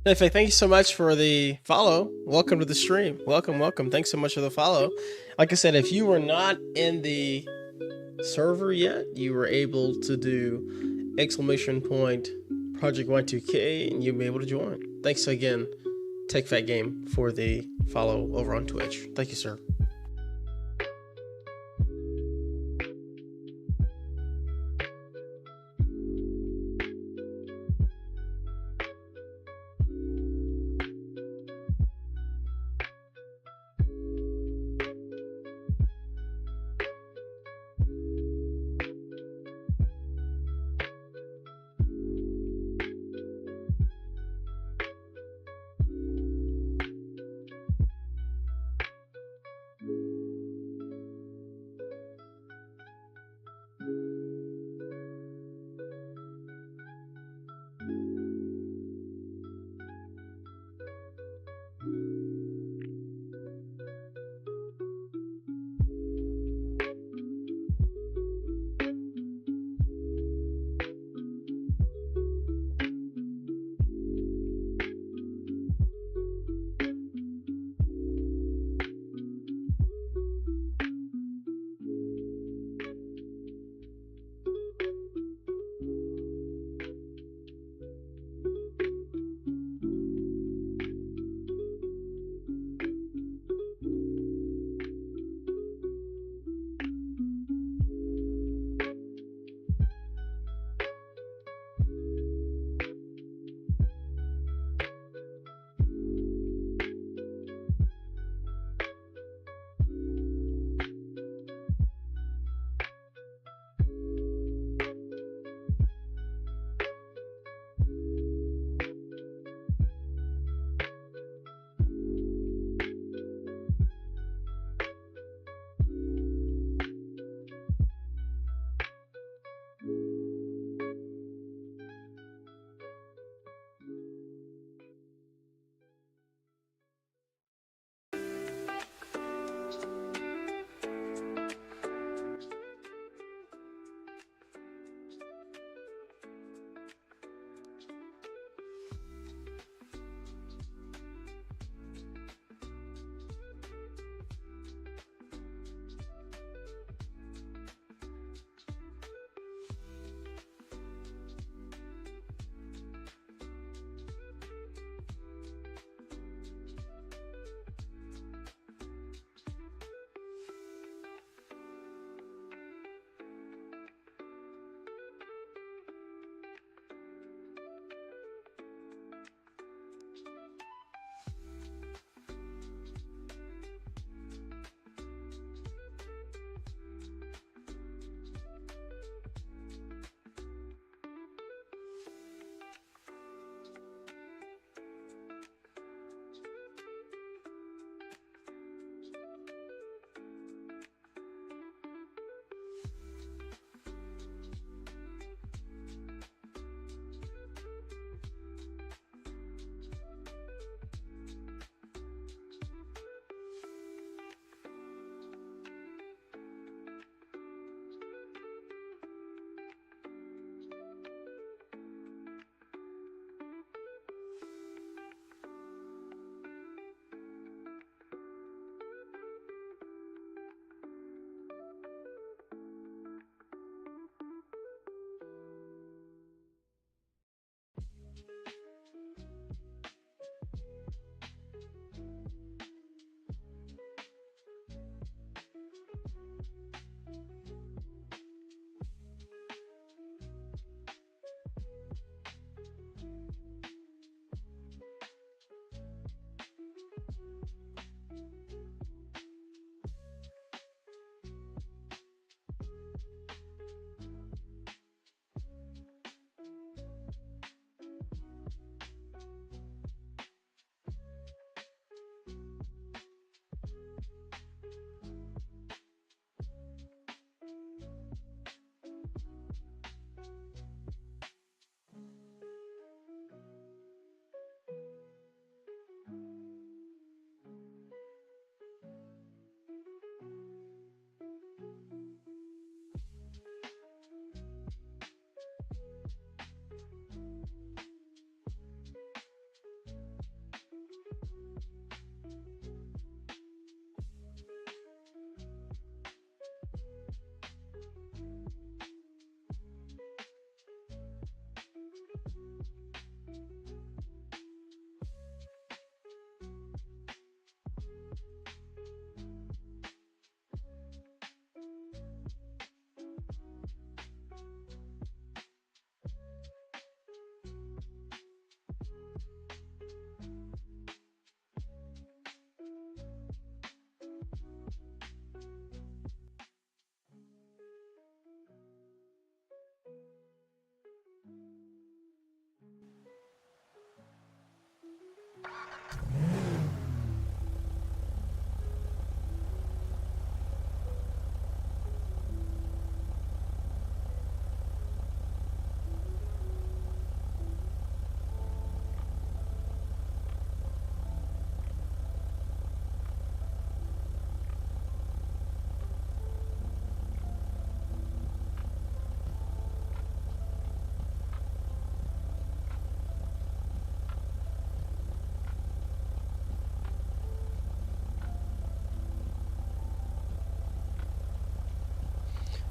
Hey, Faye, thank you so much for the follow. Welcome to the stream. Welcome, welcome. Thanks so much for the follow. Like I said, if you were not in the server yet, you were able to do !Project Y2K and you'll be able to join. Thanks again, TechFatGame, for the follow over on Twitch. Thank you, sir.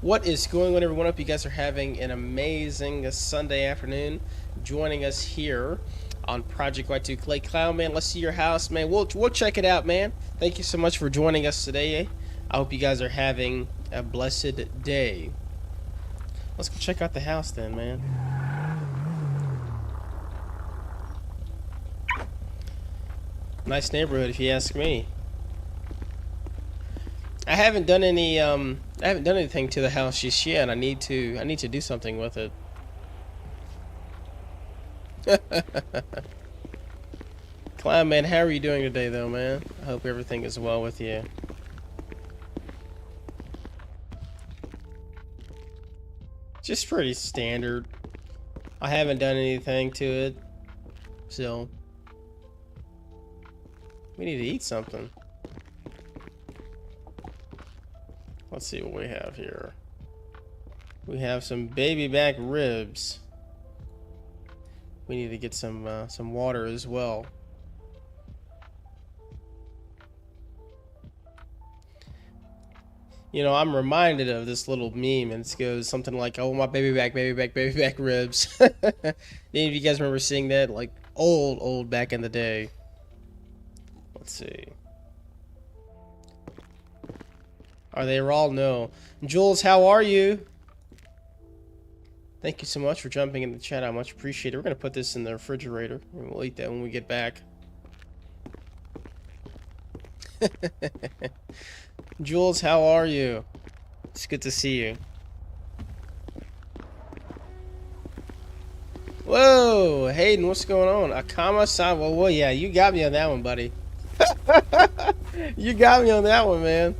What is going on, everyone? Hope you guys are having an amazing Sunday afternoon. Joining us here on ProjectY2K. Clown Man, let's see your house, man. We'll check it out, man. Thank you so much for joining us today. I hope you guys are having a blessed day. Let's go check out the house then, man. Nice neighborhood, if you ask me. I haven't done anything to the house just yet. I need to do something with it. Clown Man, how are you doing today though, man? I hope everything is well with you. Just pretty standard. I haven't done anything to it. So we need to eat something. Let's see what we have here. We have some baby back ribs. We need to get some water as well. You know, I'm reminded of this little meme, and it goes something like, "Oh, my baby back ribs." Any of you guys remember seeing that? Like old back in the day. Let's see. Are they raw? No. Jules, how are you? Thank you so much for jumping in the chat. I much appreciate it. We're going to put this in the refrigerator, and we'll eat that when we get back. Jules, how are you? It's good to see you. Whoa, Hayden, what's going on? Akama-san, well, yeah, you got me on that one, buddy. You got me on that one, man.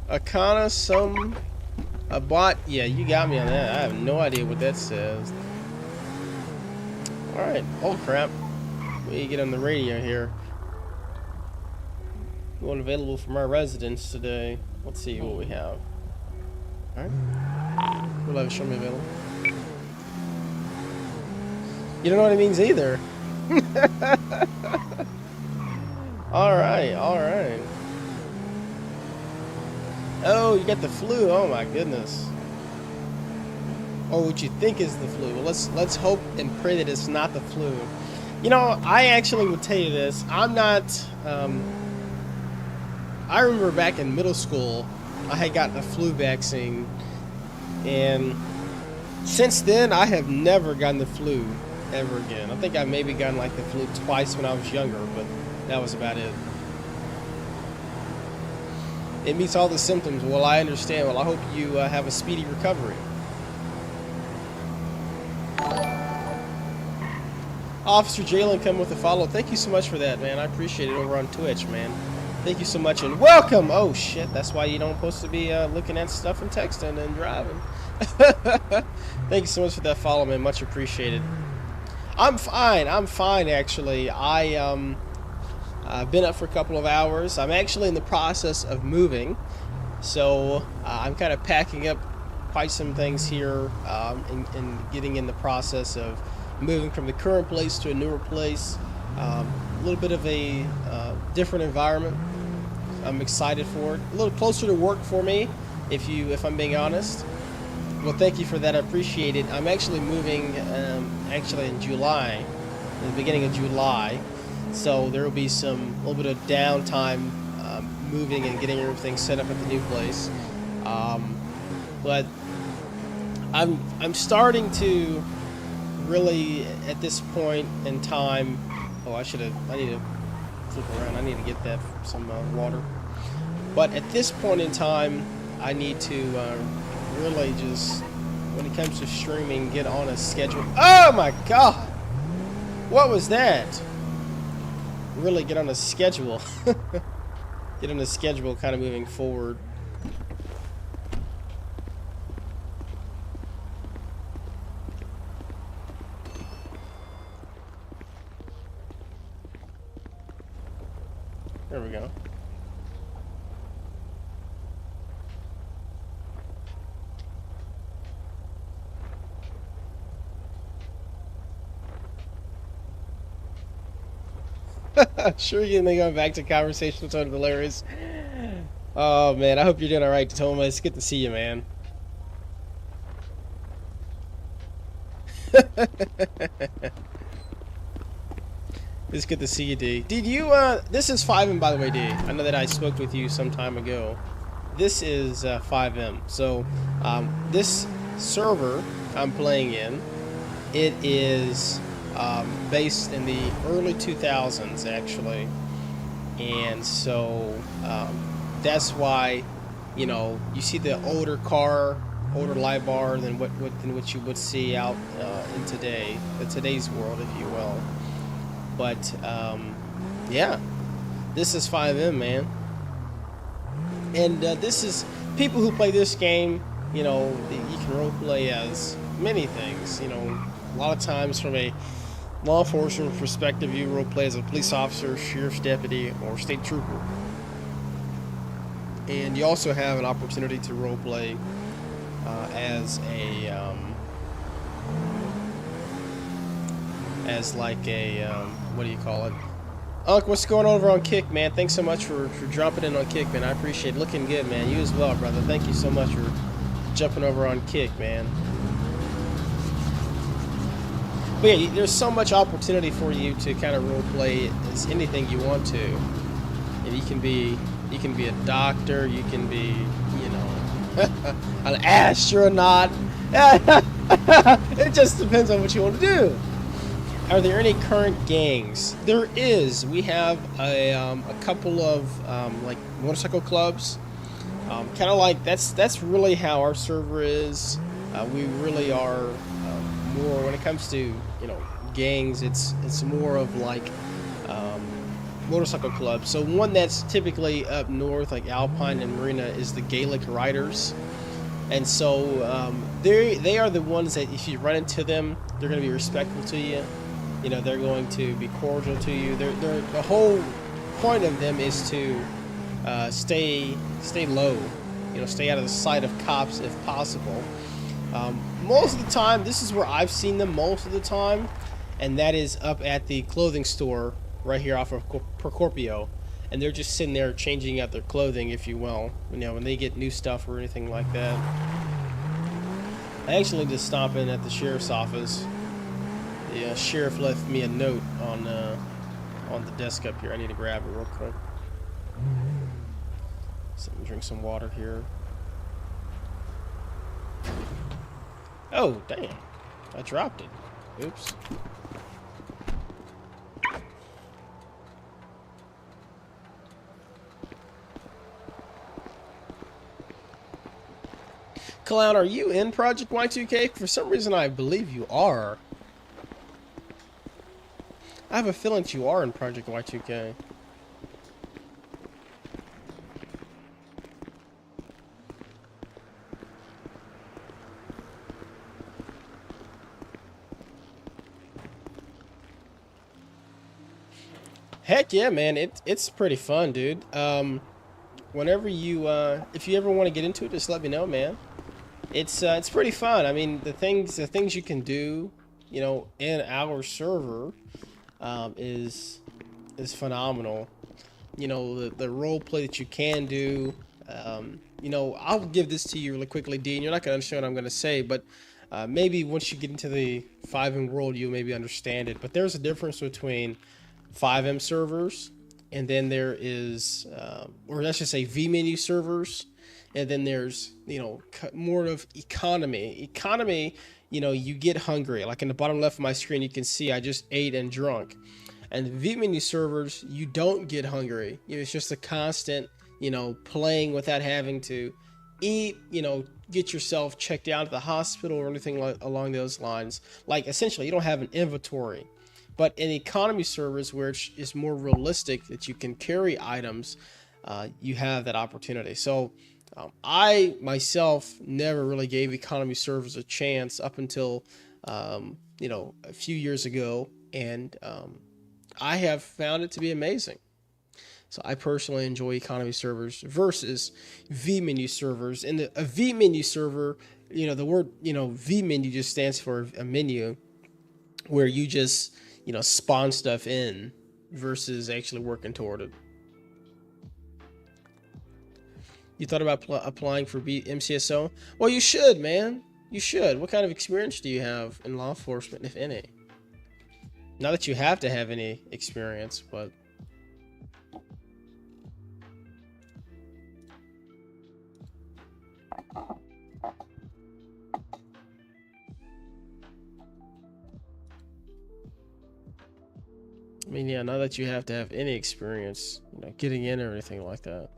Akana, a bot. Yeah, you got me on that. I have no idea what that says. Alright. Oh, crap. We need to get on the radio here. One available from our residence today. Let's see what we have. Alright. We'll have a show me available. You don't know what it means either. Alright, alright. Oh, you got the flu. Oh my goodness. Or what you think is the flu. Well, let's hope and pray that it's not the flu. You know, I actually would tell you this. I'm not. I remember back in middle school, I had gotten a flu vaccine, and since then I have never gotten the flu ever again. I think I maybe gotten like the flu twice when I was younger, but that was about it. It meets all the symptoms. Well, I understand. Well, I hope you have a speedy recovery. Officer Jalen come with a follow. Thank you so much for that, man. I appreciate it over on Twitch, man. Thank you so much and welcome. Oh, shit. That's why you don't supposed to be looking at stuff and texting and driving. Thank you so much for that follow, man. Much appreciated. I'm fine. I'm fine, actually. I've been up for a couple of hours. I'm actually in the process of moving, so I'm kind of packing up quite some things here and getting in the process of moving from the current place to a newer place. A little bit of a different environment. I'm excited for it. A little closer to work for me, if I'm being honest. Well, thank you for that. I appreciate it. I'm actually moving actually in July, in the beginning of July. So there will be a little bit of downtime moving and getting everything set up at the new place. But I'm starting to really, at this point in time, I need to flip around. I need to get that some water. But at this point in time, I need to really just, when it comes to streaming, get on a schedule. Oh my God! What was that? Really get on a schedule. Get on a schedule kind of moving forward. There we go. Sure, you may go back to conversation tone hilarious. Oh man, I hope you're doing all right, Thomas. It's good to see you, man. It's good to see you, D. Did you, this is FiveM, by the way, D. I know that I spoke with you some time ago. This is FiveM. So, this server I'm playing in, it is based in the early 2000s, actually. And so, that's why, you know, you see the older light bar than what you would see out in today's world, if you will. But yeah, this is FiveM, man, and this is people who play this game. You know, you can role play as many things. You know, a lot of times from a law enforcement perspective, you role play as a police officer, sheriff's deputy, or state trooper. And you also have an opportunity to role play as a as like a what do you call it? Unc, what's going on over on Kick, man? Thanks so much for dropping in on Kick, man. I appreciate it. Looking good, man. You as well, brother. Thank you so much for jumping over on Kick, man. But yeah, there's so much opportunity for you to kind of role play as anything you want to. And you can be a doctor, you can be, you know, an astronaut. It just depends on what you want to do. Are there any current gangs? There is. We have a couple of like motorcycle clubs. Kind of like that's really how our server is. We really are more when it comes to, you know, gangs. It's more of like motorcycle clubs. So one that's typically up north, like Alpine and Marina, is the Gaelic Riders. And so they are the ones that if you run into them, they're going to be respectful to you. You know, they're going to be cordial to you. The whole point of them is to stay low. You know, stay out of the sight of cops if possible. Most of the time, this is where I've seen them most of the time, and that is up at the clothing store right here off of Procopio. And they're just sitting there changing out their clothing, if you will. You know, when they get new stuff or anything like that. I actually just stopped in at the sheriff's office. The sheriff left me a note on the desk up here. I need to grab it real quick. So let me drink some water here. Oh, damn. I dropped it. Oops. Clown, are you in ProjectY2K? For some reason, I believe you are. I have a feeling that you are in ProjectY2K. Heck yeah, man! It's pretty fun, dude. Whenever you if you ever want to get into it, just let me know, man. It's pretty fun. I mean, the things you can do, you know, in our server, is phenomenal. You know, the role play that you can do. You know, I'll give this to you really quickly, Dean. You're not gonna understand what I'm gonna say, but maybe once you get into the FiveM world, you maybe understand it. But there's a difference between FiveM servers, and then there is, or let's just say vMenu servers, and then there's, you know, more of economy. Economy, you know, you get hungry. Like in the bottom left of my screen, you can see I just ate and drunk. And vMenu servers, you don't get hungry. You know, it's just a constant, you know, playing without having to eat, you know, get yourself checked out at the hospital or anything along those lines. Like essentially, you don't have an inventory. But in economy servers, where it's more realistic that you can carry items, you have that opportunity. So I myself never really gave economy servers a chance up until you know, a few years ago, and I have found it to be amazing. So I personally enjoy economy servers versus vMenu servers. And a vMenu server, you know, the word, you know, vMenu just stands for a menu where you just, you know, spawn stuff in versus actually working toward it. You thought about applying for MCSO? Well, you should, man. You should. What kind of experience do you have in law enforcement, if any? Not that you have to have any experience, but... I mean, yeah, not that you have to have any experience, you know, getting in or anything like that.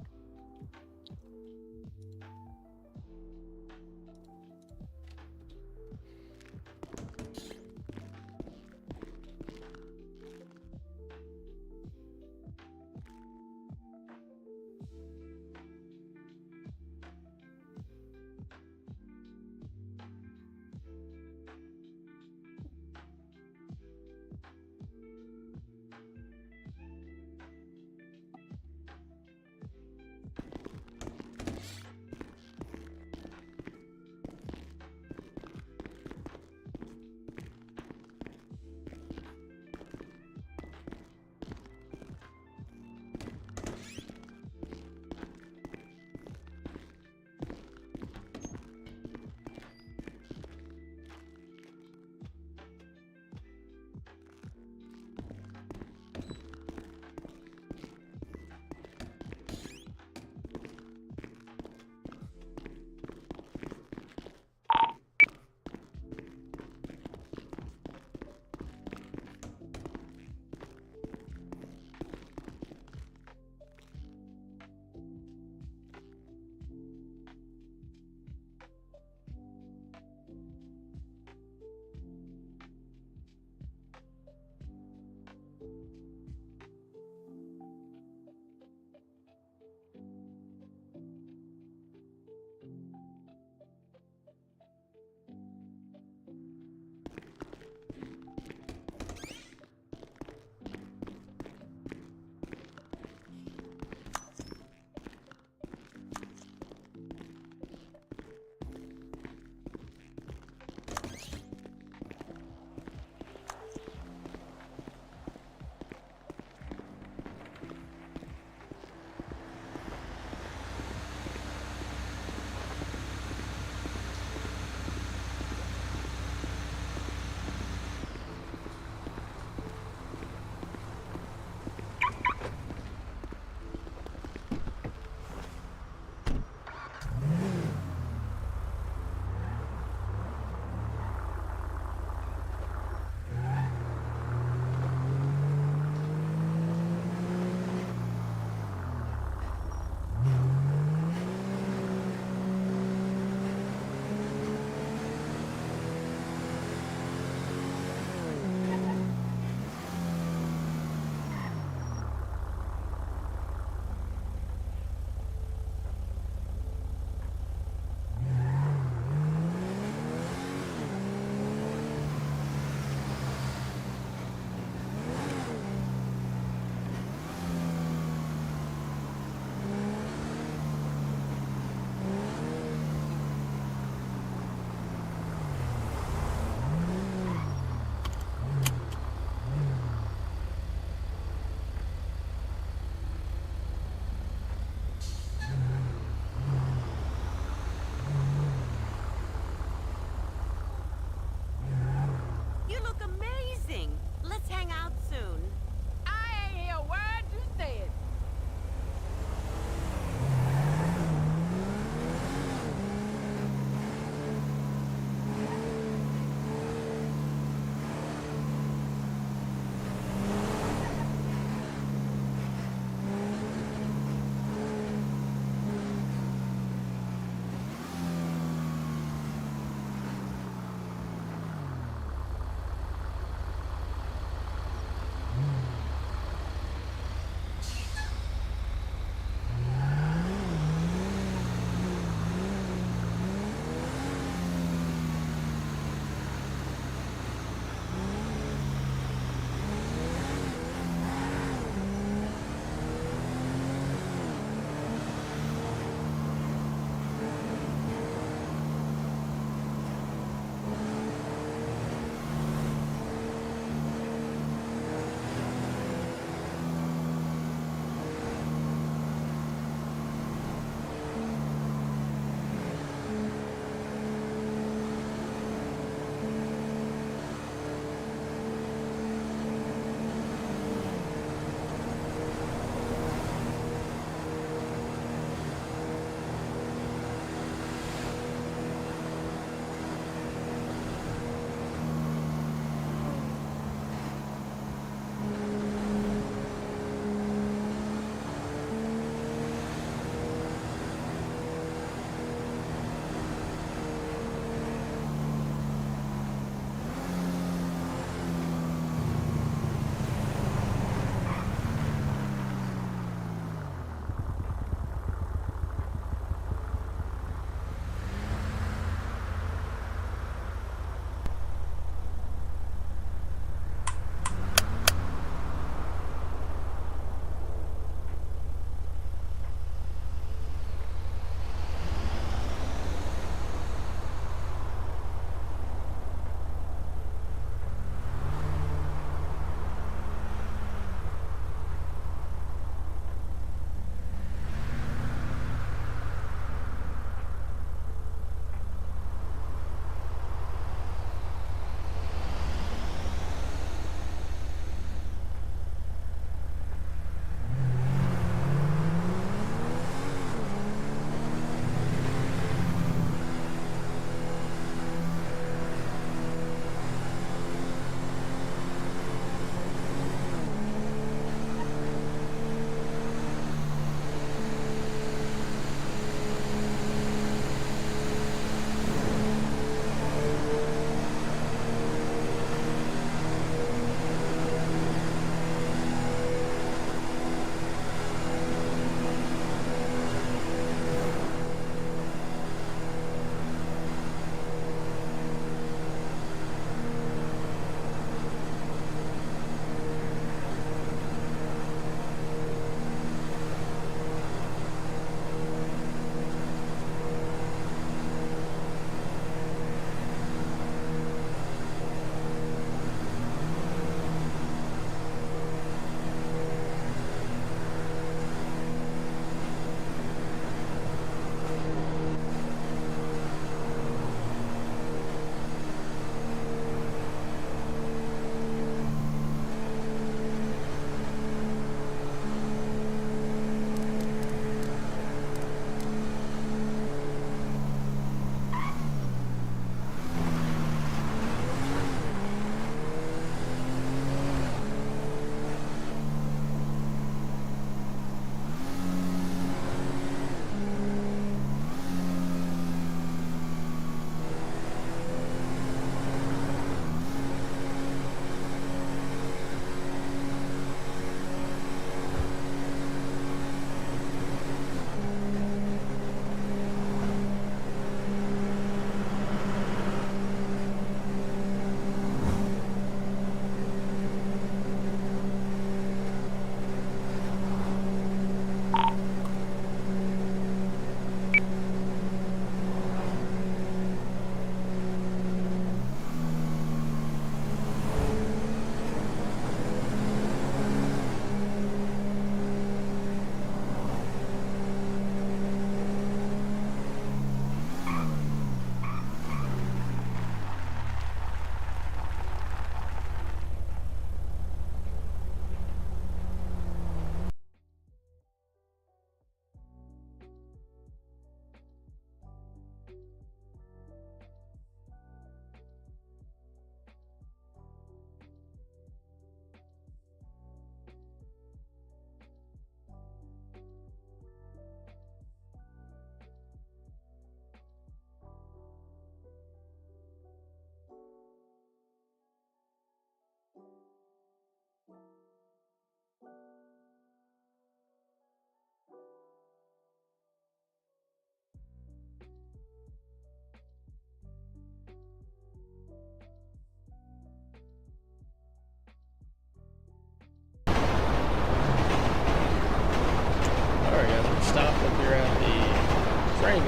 train.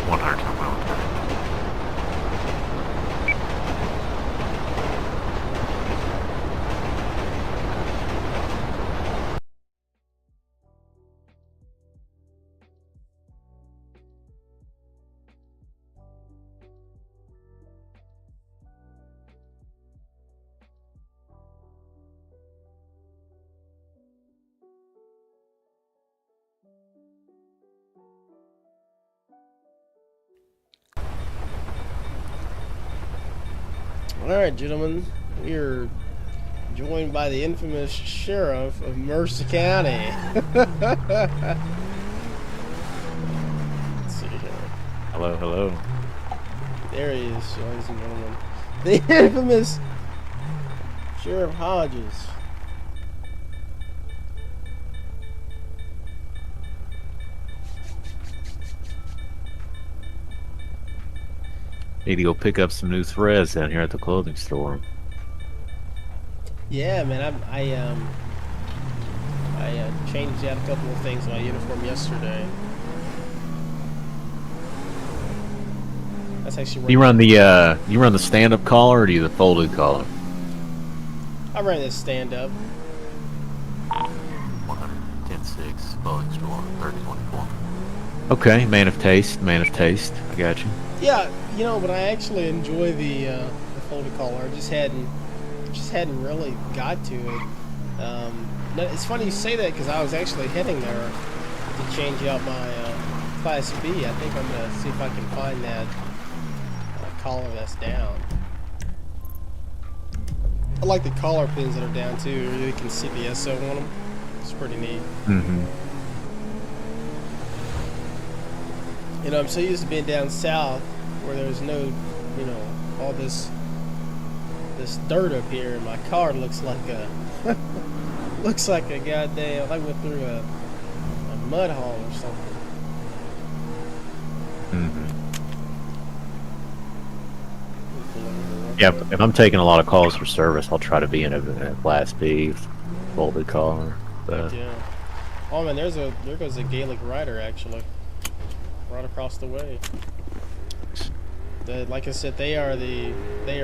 100 miles. Alright, gentlemen, we are joined by the infamous sheriff of Mercer County. Let's see here. Hello, hello. There he is, ladies and gentlemen. The infamous Sheriff Hodges. Need to go pick up some new threads down here at the clothing store. Yeah, man, I changed out a couple of things in my uniform yesterday. That's actually You run the stand-up collar or do you the folded collar? I ran this stand-up. 110.6 clothing store, 3024. Okay, man of taste, man of taste. I got you. Yeah, you know, but I actually enjoy the folded collar. I just hadn't really got to it. It's funny you say that because I was actually heading there to change out my Class B. I think I'm gonna see if I can find that collar that's down. I like the collar pins that are down too. You can see the SO on them. It's pretty neat. Mm-hmm. You know, I'm so used to being down south where there's no, you know, all this dirt up here, and my car looks like a goddamn, I went through a mud hole or something. Mm-hmm. Yeah, if I'm taking a lot of calls for service, I'll try to be in a Class B folded collar. But yeah. Oh man, there goes a Gaelic rider actually, right across the way. Like I said, they are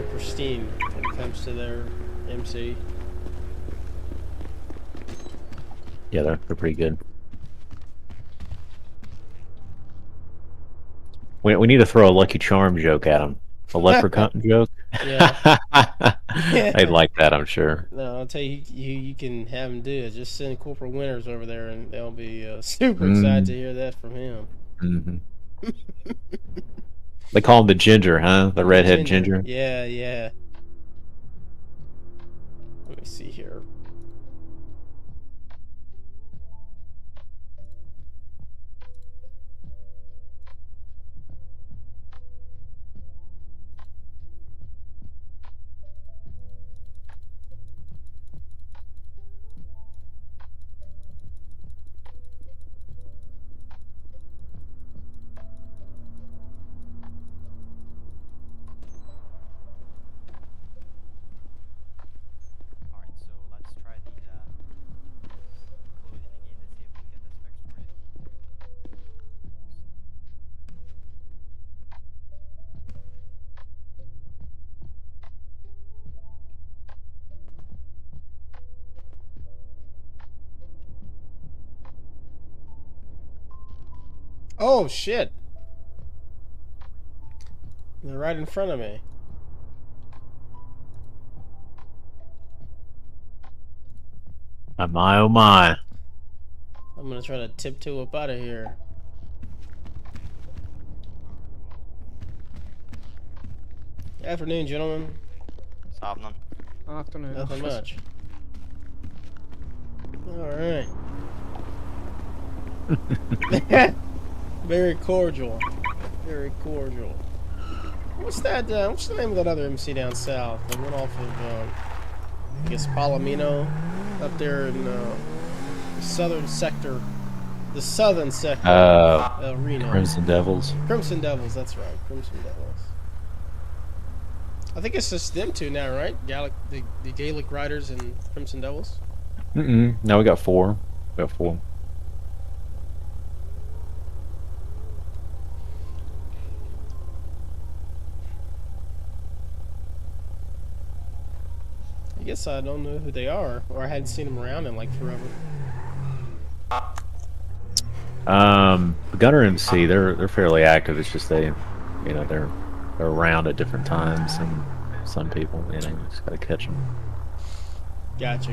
pristine when it comes to their MC. yeah, they're pretty good. We need to throw a Lucky Charm joke at them. A leprechaun joke. Yeah. They'd like that, I'm sure. No, I'll tell you, you can have them do it. Just send Corporal Winters over there, and they'll be super excited to hear that from him. Mm-hmm. They call him the ginger, huh? The redhead ginger. Yeah, yeah. Let me see here. Oh shit! They're right in front of me. My oh my. I'm gonna try to tiptoe up out of here. Afternoon, gentlemen. Afternoon. Afternoon. Nothing much. Alright. Very cordial. Very cordial. What's that, what's the name of that other MC down south? That went off of, I guess Palomino, up there in, the southern sector. The southern sector of Reno. Crimson Devils. Crimson Devils, that's right. Crimson Devils. I think it's just them two now, right? The Gaelic Riders and Crimson Devils? No, we got four. We got four. I guess I don't know who they are, or I hadn't seen them around in like forever. Gunner MC, they're fairly active. It's just they, they're around at different times, and some people, just gotta catch them. Gotcha.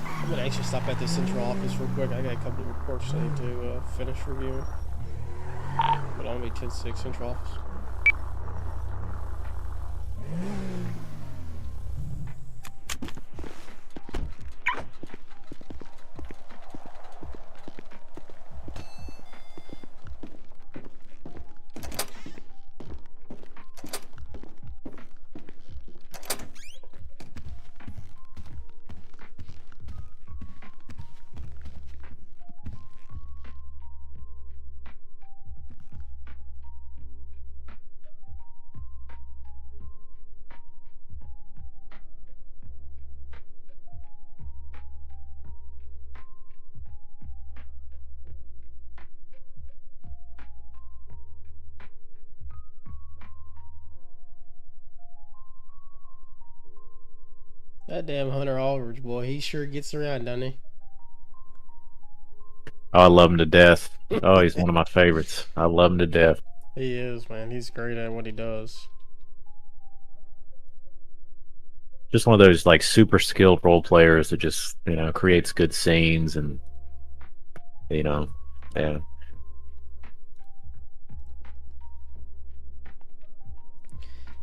I'm gonna actually stop at the central office real quick. I got a couple of reports I need to finish reviewing. But I'll be 10-6 central office. That damn Hunter Aldridge boy, he sure gets around, doesn't he? Oh, I love him to death. Oh, he's one of my favorites. I love him to death. He is, man. He's great at what he does. Just one of those like super skilled role players that just creates good scenes and yeah.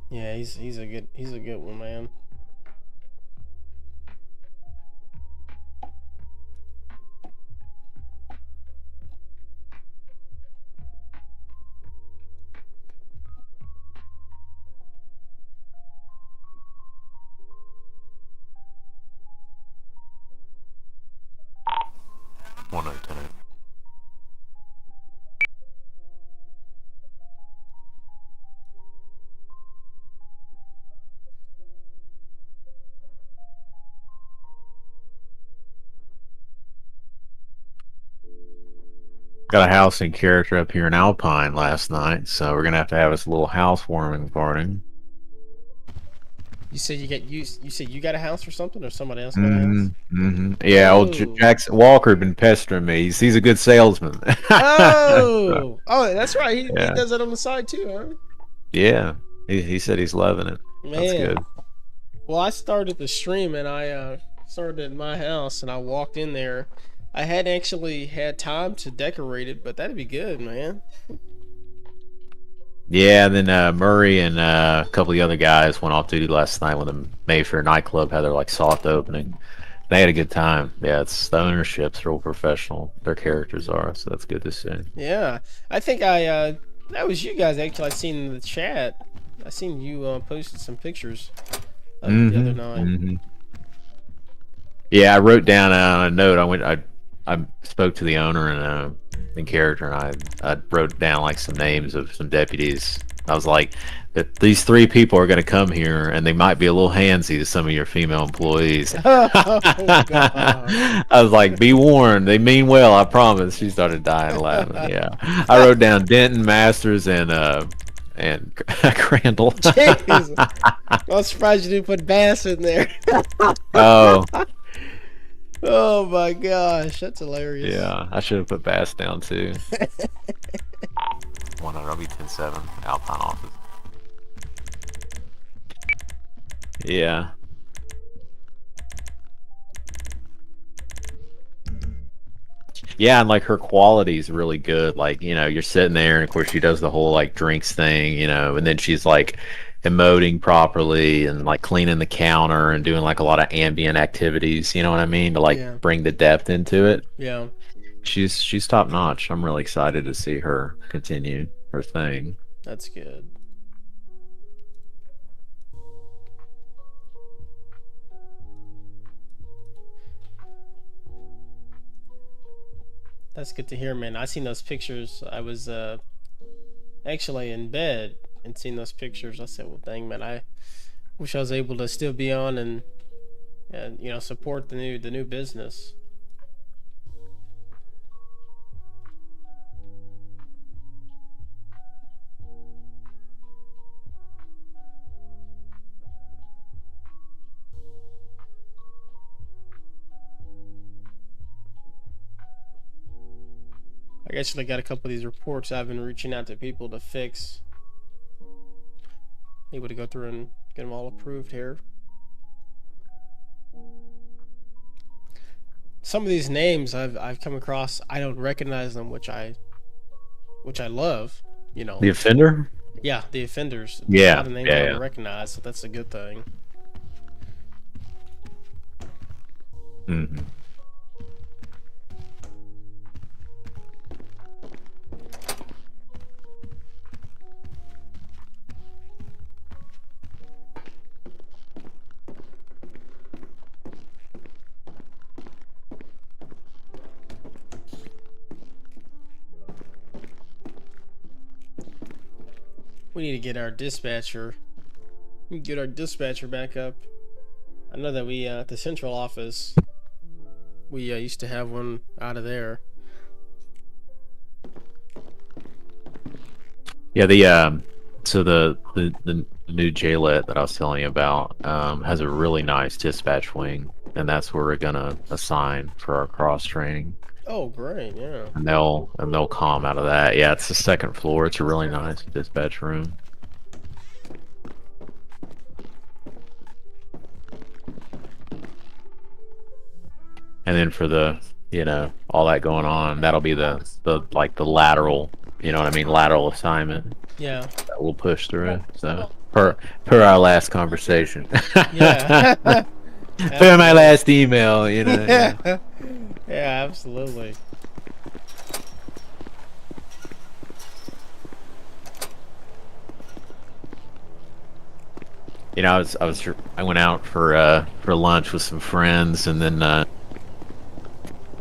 Yeah, he's a good one, man. One Lieutenant. Got a house in character up here in Alpine last night, so we're gonna have to have us a little housewarming party. You said you said you got a house or something, or somebody else got a house? Yeah, old Oh. Jackson Walker been pestering me. He's a good salesman. Oh, that's right. He Yeah. does that on the side too, huh? Yeah, he said he's loving it. That's Man. good. Well, I started the stream and I started at my house and I walked in there. I hadn't actually had time to decorate it, but that'd be good, man. Yeah, and then Murray and a couple of the other guys went off duty last night when the Mayfair nightclub had their like soft opening. They had a good time. Yeah, it's the ownership's real professional. Their characters are, so that's good to see. Yeah, I think that was you guys actually. I seen in the chat. I seen you posted some pictures of the other night. Yeah, I wrote down a note. I spoke to the owner and in character, and I wrote down like some names of some deputies. I was like, that these 3 people are going to come here, and they might be a little handsy to some of your female employees. Oh, God. I was like, be warned, they mean well, I promise. She started dying laughing. Yeah, I wrote down Denton, Masters, and Crandall. Jeez. I'm surprised you didn't put Bass in there. Oh. Oh my gosh, that's hilarious. Yeah, I should have put Bass down too. 100, I'll be 10-7, Alpine office. Yeah. Yeah, and like her quality is really good. Like, you're sitting there, and of course she does the whole like drinks thing, and then she's like emoting properly and like cleaning the counter and doing like a lot of ambient activities, you know what I mean, to like bring the depth into it. Yeah. She's top notch. I'm really excited to see her continue her thing. That's good. That's good to hear, man. I seen those pictures. I was actually in bed and seen those pictures. I said, well, dang, man, I wish I was able to still be on and support the new business. I actually got a couple of these reports I've been reaching out to people to fix. Able to go through and get them all approved here. Some of these names I've come across, I don't recognize them, which I love. You know. The offender? Yeah, the offenders. Yeah. A lot of names I don't recognize, so that's a good thing. Mm-hmm. We need to get our dispatcher. We can get our dispatcher back up. I know that we at the central office, we used to have one out of there. Yeah, so the new JLET that I was telling you about has a really nice dispatch wing, and that's where we're gonna assign for our cross training. Oh, great! Yeah. And they'll comm out of that. Yeah, it's the second floor. It's a really nice dispatch room. And then for the, you know, all that going on, that'll be the like the lateral, you know what I mean, lateral assignment. Yeah. That we'll push through. So per our last conversation. Yeah. Per my last email, you know. Yeah. Yeah, absolutely. You know, I went out for lunch with some friends, and then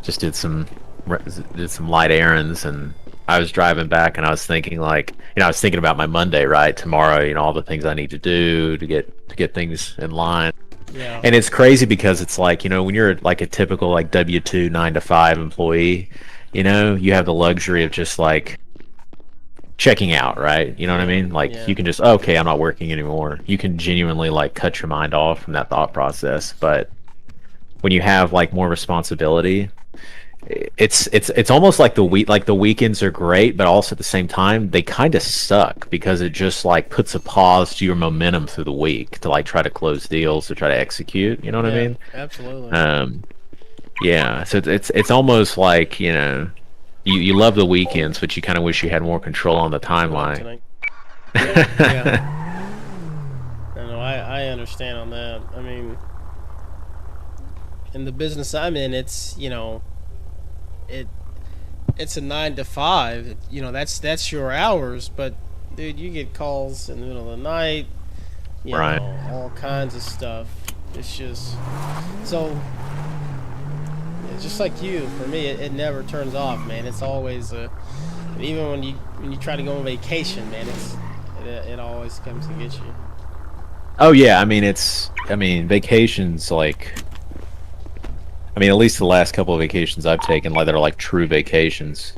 just did some light errands, and I was driving back, and I was thinking, like, you know, I was thinking about my Monday, right? Tomorrow, you know, all the things I need to do to get things in line. Yeah. And it's crazy because it's like, you know, when you're like a typical like W-2 9-to-5 employee, you know, you have the luxury of just like checking out, right? You know what I mean? Like, you can just, okay, I'm not working anymore. You can genuinely like cut your mind off from that thought process. But when you have like more responsibility, it's almost like the weekends are great, but also at the same time they kind of suck because it just like puts a pause to your momentum through the week to like try to close deals, to try to execute. You know what I mean? Absolutely. Yeah. So it's almost like, you know, you love the weekends, but you kind of wish you had more control on the timeline. Yeah. No, I understand on that. I mean, in the business I'm in, it's, you know, it's a 9-to-5. You know, that's your hours. But dude, you get calls in the middle of the night. You know, all kinds of stuff. It's just so. It's just like you. For me, it never turns off, man. It's always even when you try to go on vacation, man. It always comes to get you. Oh yeah, I mean vacations, like, I mean, at least the last couple of vacations I've taken, like, that are like true vacations,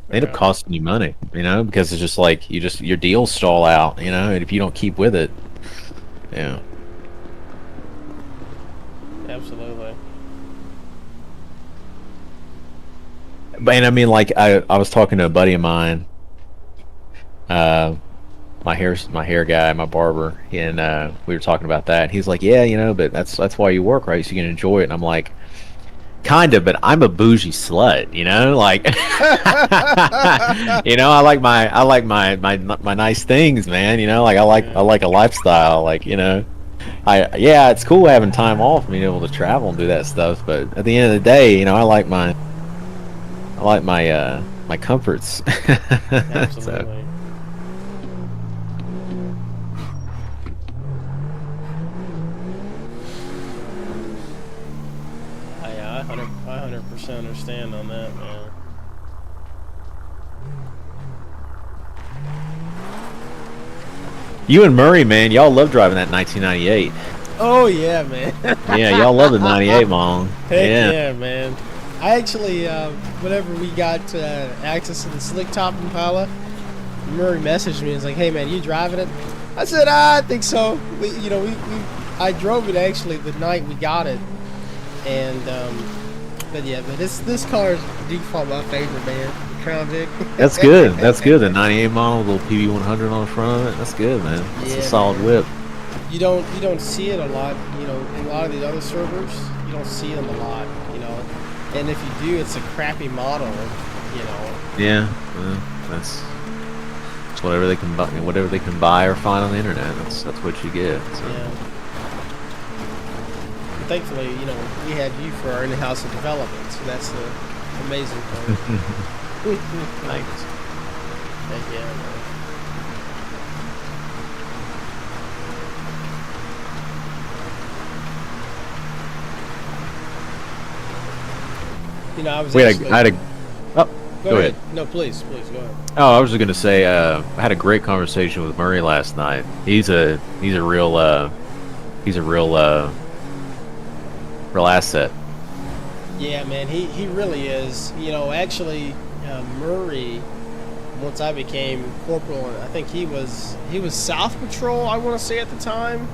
they end up costing you money, you know, because it's just like your deals stall out, you know, and if you don't keep with it, yeah. Absolutely. And I mean, like, I was talking to a buddy of mine, my hair guy, my barber, and we were talking about that. He's like, yeah, you know, but that's why you work, right? So you can enjoy it. And I'm like, kind of, but I'm a bougie slut, you know, like, you know, I like my nice things, man. You know, like I like a lifestyle, like, you know, yeah, it's cool having time off, being able to travel and do that stuff. But at the end of the day, you know, I like my comforts. Absolutely. So. I 100% understand on that, man. You and Murray, man, y'all love driving that 1998. Oh yeah, man. Yeah, y'all love the 98 Mong. Heck yeah, man. I actually, whenever we got access to the slick top Impala, Murray messaged me and was like, "Hey man, you driving it?" I said, "I think so." I drove it actually the night we got it, and but yeah, but this car is default my favorite, man. Crown Vic. That's good. That's good. The '98 model, little PB100 on the front of it. That's good, man. That's a Yeah, solid man. whip. You don't see it a lot, you know, in a lot of the other servers. You don't see them a lot, you know. And if you do, it's a crappy model, you know. Yeah, that's whatever they can buy. Whatever they can buy or find on the internet. That's what you get. So. Yeah. But thankfully, you know, we had you for our in-house development, so that's the amazing part. Thanks. Heck yeah, man. You know, I was I actually... had a. Oh, go ahead. No, please, go ahead. Oh, I was just gonna say, I had a great conversation with Murray last night. He's a real real asset. Yeah, man, he really is. You know, actually, Murray, once I became corporal, I think he was South Patrol, I want to say at the time.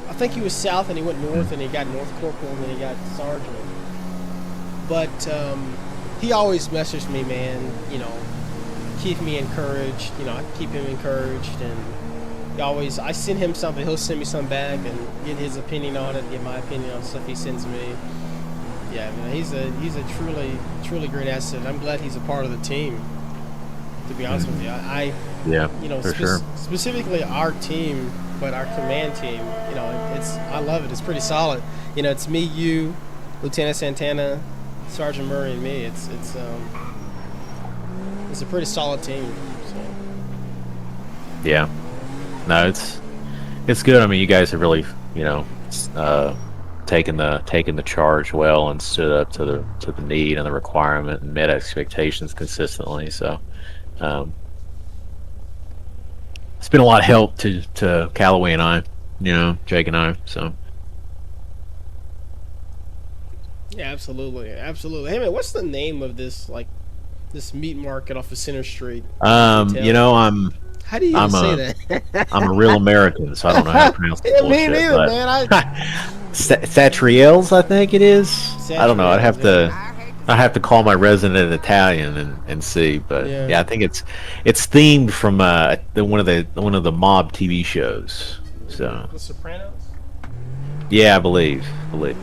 I think he was South and he went North and he got North Corporal and then he got Sergeant. But he always messaged me, man, you know, keep me encouraged. You know, I keep him encouraged, and I send him something, he'll send me something back and get his opinion on it, get my opinion on stuff he sends me. Yeah, I mean, he's a truly great asset. I'm glad he's a part of the team, to be honest with you. Yeah, you know, for sure. Specifically our team, but our command team, you know, I love it. It's pretty solid. You know, it's me, you, Lieutenant Santana, Sergeant Murray, and me. It's a pretty solid team. So. Yeah. No, it's good. I mean, you guys have really, you know, taken the charge well and stood up to the need and the requirement and met expectations consistently. So, it's been a lot of help to Callaway and I, you know, Jake and I. So. Yeah, absolutely. Hey man, what's the name of this meat market off of Center Street? You know, how do you even say that? I'm a real American, so I don't know how to pronounce the bullshit. Me neither, man. Satriel's, I think it is. I don't know. I'd have to call my resident Italian and see, but yeah, I think it's themed from one of the mob TV shows. So. The Sopranos. Yeah, I believe. Yeah,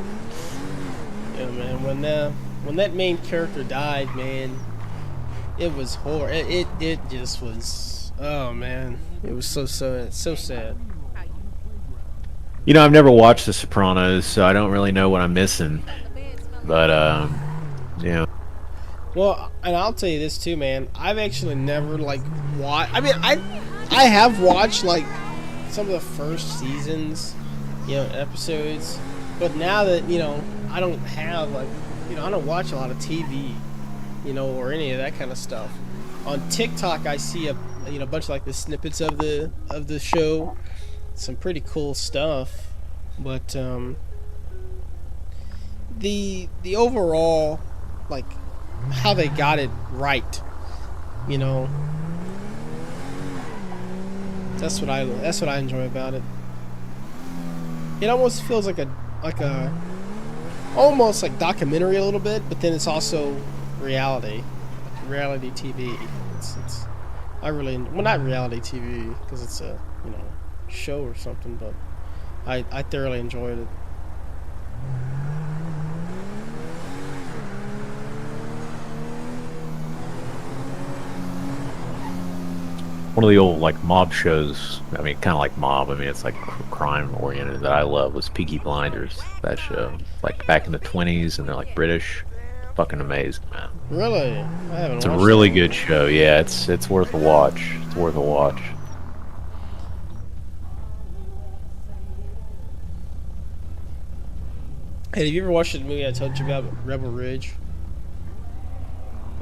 man. When that main character died, man, it was horrible. It just was. Oh man, it was so sad. You know, I've never watched The Sopranos, so I don't really know what I'm missing. But yeah. Well, and I'll tell you this too, man. I've actually never watched. I mean, I have watched some of the first seasons, you know, episodes. But now that, you know, I don't have I don't watch a lot of TV, you know, or any of that kind of stuff. On TikTok, I see a bunch of the snippets of the show, some pretty cool stuff. But the overall, how they got it right, you know, that's what I enjoy about it. It almost feels like a almost like documentary a little bit, but then it's also reality TV. It's I really, well, not reality TV because it's a, you know, show or something, but I thoroughly enjoyed it. One of the old mob shows, I mean, kind of like Mob, I mean, it's crime oriented, that I love was Peaky Blinders. That show, back in the 20s, and they're British. Fucking amazing, man. Really? I haven't It's a watched really that. good show. Yeah, it's worth a watch. It's worth a watch. Hey, have you ever watched the movie I told you about, Rebel Ridge?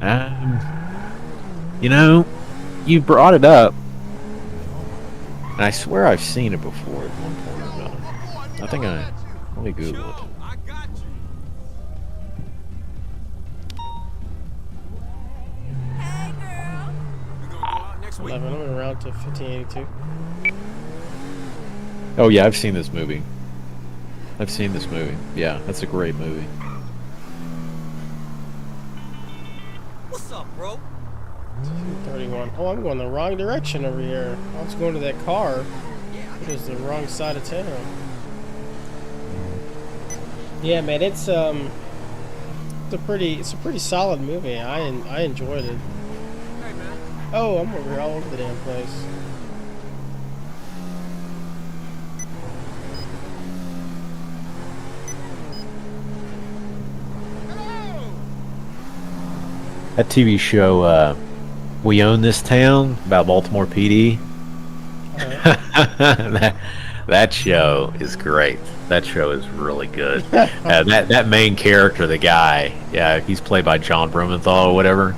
You know, you brought it up, and I swear I've seen it before at one point or another. I think let me Google it. I'm around to 1582. Oh yeah, I've seen this movie. Yeah, that's a great movie. What's up, bro? 231. Oh, I'm going the wrong direction over here. I was going to that car. It was the wrong side of town. Yeah, man, it's a pretty solid movie. I enjoyed it. Hey, man. Oh, I'm over here all over the damn place. That TV show, We Own This Town, about Baltimore PD. That show is great. That show is really good. That main character, the guy, yeah, he's played by John Blumenthal or whatever.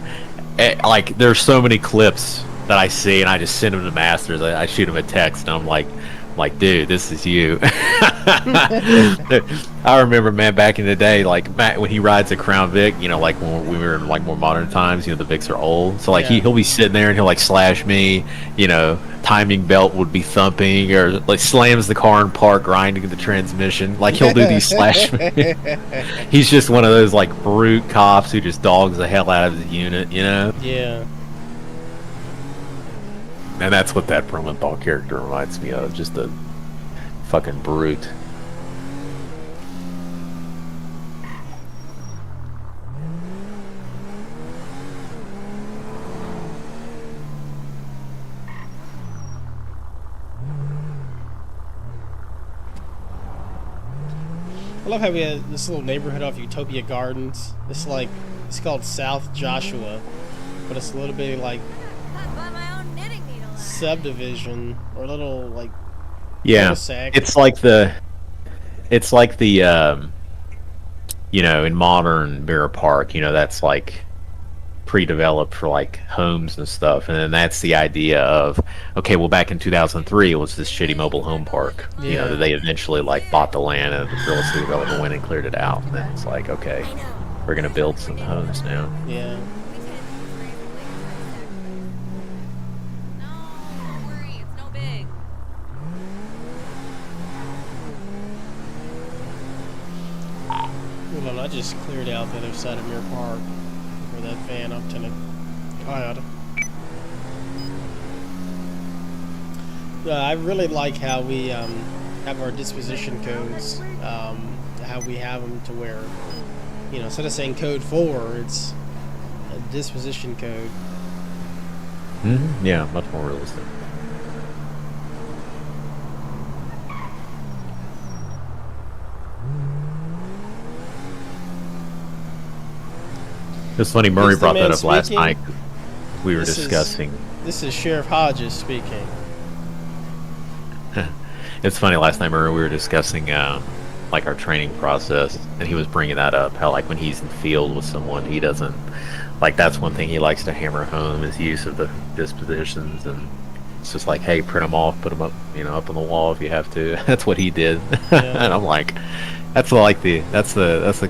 Like, there's so many clips that I see, and I just send them to Masters. I shoot him a text, and I'm like, dude, this is you. I remember, man, back in the day, like Matt, when he rides a Crown Vic, you know, like when we were in like more modern times, you know, the Vics are old, so like he'll be sitting there and he'll like slash me, you know, timing belt would be thumping, or like slams the car in park, grinding the transmission, like he'll do these slash. He's just one of those like brute cops who just dogs the hell out of the unit, you know. Yeah. And that's what that Blumenthal character reminds me of, just a fucking brute. I love how we have this little neighborhood off Utopia Gardens. It's called South Joshua, but it's a little bit like subdivision or a little like cul-de-sac. it's like the you know, in modern Mirror Park, you know, that's like pre-developed for like homes and stuff, and then that's the idea of, okay, well, back in 2003 it was this shitty mobile home park, you know, that they eventually like bought the land and the real estate developer went and cleared it out, and then it's like, okay, we're gonna build some homes now. Yeah. Hold on, I just cleared out the other side of Mirror Park for that van up to the Toyota. I really like how we have our disposition codes, how we have them to where, you know, instead of saying code 4, it's a disposition code. Mm-hmm. Yeah, much more realistic. It's funny, Murray brought that up last night. We were discussing. This is Sheriff Hodges speaking. It's funny, last night, Murray, we were discussing like our training process, and he was bringing that up, how like when he's in the field with someone, he doesn't, like, that's one thing he likes to hammer home, is use of the dispositions, and it's just like, hey, print them off, put them up, you know, up on the wall if you have to. That's what he did. Yeah. And I'm like, that's like that's the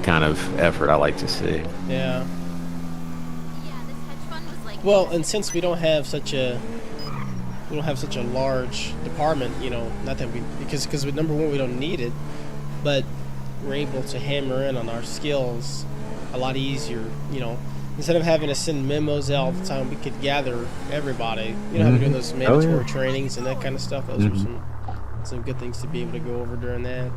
kind of effort I like to see. Yeah. Well, and since we don't have such a large department, you know, not that because number one, we don't need it, but we're able to hammer in on our skills a lot easier, you know. Instead of having to send memos out all the time, we could gather everybody, you know, how we're doing those mandatory trainings and that kind of stuff. Those are some good things to be able to go over during that.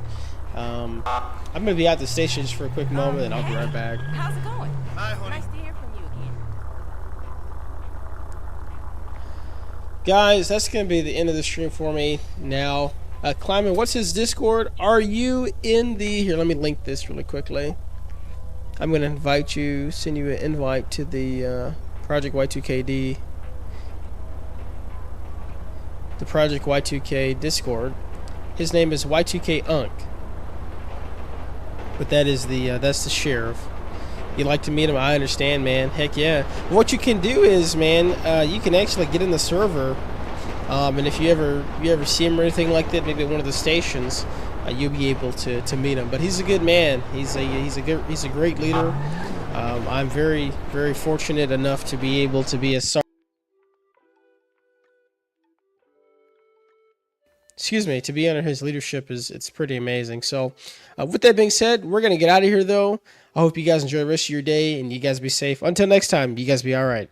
I'm going to be at the station just for a quick moment, and I'll be right back. How's it going? Hi, honey. Nice to hear from you again. Guys, that's going to be the end of the stream for me now. Clyman, what's his Discord? Are you in the... Here, let me link this really quickly. I'm going to invite you, send you an invite to the ProjectY2KD. The ProjectY2K Discord. His name is Y2K Unk. But that is that's the sheriff. You'd like to meet him? I understand, man. Heck yeah. What you can do is, man, you can actually get in the server, and if you ever see him or anything like that, maybe at one of the stations, you'll be able to meet him. But he's a good man. He's a great leader. I'm very, very fortunate enough to be able to be a excuse me, to be under his leadership it's pretty amazing. So with that being said, we're going to get out of here though. I hope you guys enjoy the rest of your day and you guys be safe. Until next time, you guys be all right.